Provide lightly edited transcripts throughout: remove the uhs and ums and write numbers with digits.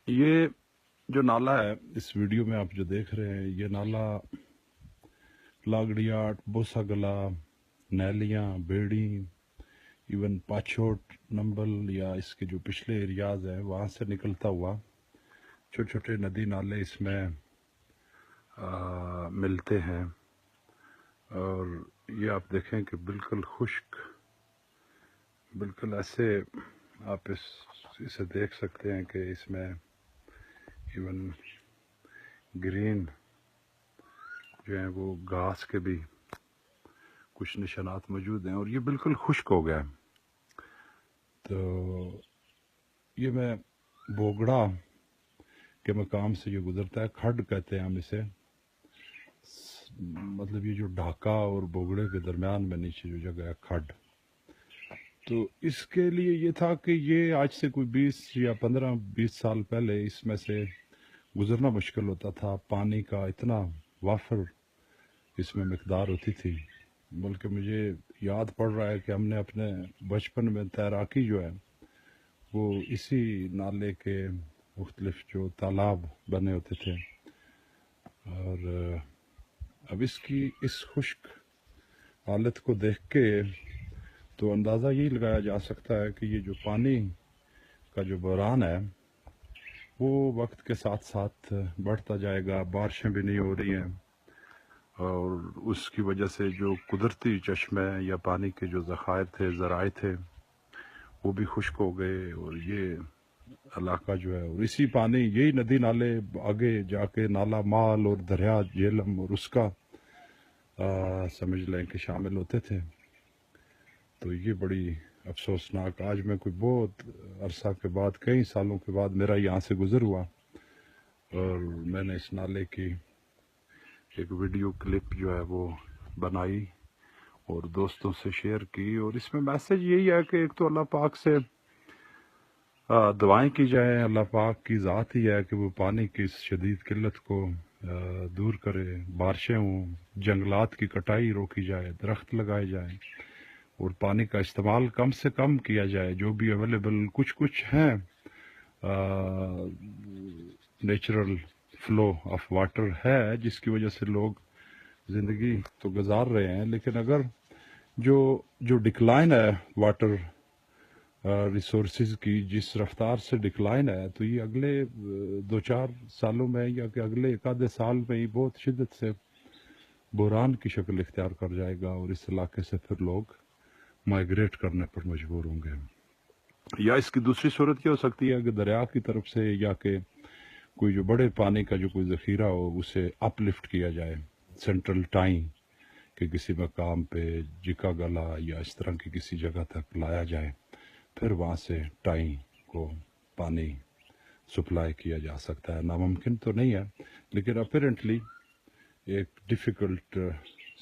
یہ جو نالا ہے اس ویڈیو میں آپ جو دیکھ رہے ہیں، یہ نالا لاگڑیاٹ، بوسا گلا، نیلیاں، بیڑی، ایون پاچھوٹ نمبل یا اس کے جو پچھلے ایریاز ہیں وہاں سے نکلتا ہوا چھوٹے چھوٹے ندی نالے اس میں ملتے ہیں. اور یہ آپ دیکھیں کہ بالکل خشک، بالکل ایسے آپ اسے دیکھ سکتے ہیں کہ اس میں ایون گرین جو ہیں وہ گھاس کے بھی کچھ نشانات موجود ہیں، اور یہ بالکل خشک ہو گیا ہے. تو یہ میں بوگڑا کے مقام سے جو گزرتا ہے، کھڈ کہتے ہیں ہم اسے، مطلب یہ جو ڈھاکہ اور بوگڑے کے درمیان میں نیچے جو جگہ ہے کھڈ. تو اس کے لیے یہ تھا کہ یہ آج سے کوئی 20 سال پہلے اس میں سے گزرنا مشکل ہوتا تھا. پانی کا اتنا وافر اس میں مقدار ہوتی تھی، بلکہ مجھے یاد پڑ رہا ہے کہ ہم نے اپنے بچپن میں تیراکی جو ہے وہ اسی نالے کے مختلف جو تالاب بنے ہوتے تھے. اور اب اس کی اس خشک حالت کو دیکھ کے تو اندازہ یہی لگایا جا سکتا ہے کہ یہ جو پانی کا جو بحران ہے وہ وقت کے ساتھ ساتھ بڑھتا جائے گا. بارشیں بھی نہیں ہو رہی ہیں، اور اس کی وجہ سے جو قدرتی چشمے یا پانی کے جو ذخائر تھے، ذرائع تھے، وہ بھی خشک ہو گئے. اور یہ علاقہ جو ہے، اور اسی پانی، یہی ندی نالے آگے جا کے نالا مال اور دریا جہلم اور اس کا سمجھ لیں کہ شامل ہوتے تھے. تو یہ بڑی افسوسناک، آج میں کوئی بہت عرصہ کے بعد، کئی سالوں کے بعد میرا یہاں سے گزر ہوا، اور میں نے اس نالے کی ایک ویڈیو کلپ جو ہے وہ بنائی اور دوستوں سے شیئر کی. اور اس میں میسج یہی ہے کہ ایک تو اللہ پاک سے دعائیں کی جائیں. اللہ پاک کی ذات ہی ہے کہ وہ پانی کی اس شدید قلت کو دور کرے. بارشیں ہوں، جنگلات کی کٹائی روکی جائے، درخت لگائے جائیں، اور پانی کا استعمال کم سے کم کیا جائے. جو بھی اویلیبل کچھ ہیں نیچرل فلو آف واٹر ہے جس کی وجہ سے لوگ زندگی تو گزار رہے ہیں، لیکن اگر جو ڈکلائن ہے واٹر ریسورسز کی، جس رفتار سے ڈکلائن ہے، تو یہ اگلے 2-4 سالوں میں یا کہ اگلے ایک آدھے سال میں ہی بہت شدت سے بحران کی شکل اختیار کر جائے گا، اور اس علاقے سے پھر لوگ مائیگریٹ کرنے پر مجبور ہوں گے. یا اس کی دوسری صورت یہ ہو سکتی ہے کہ دریا کی طرف سے یا کہ کوئی جو بڑے پانی کا جو کوئی ذخیرہ ہو اسے اپ لفٹ کیا جائے سینٹرل ٹائیں، کہ کسی مقام پہ جکا گلا یا اس طرح کی کسی جگہ تک لایا جائے، پھر وہاں سے ٹائیں کو پانی سپلائی کیا جا سکتا ہے. ناممکن تو نہیں ہے، لیکن اپیرنٹلی ایک ڈیفیکلٹ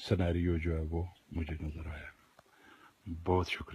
سینیریو جو ہے وہ مجھے نظر آیا. بہت شکریہ.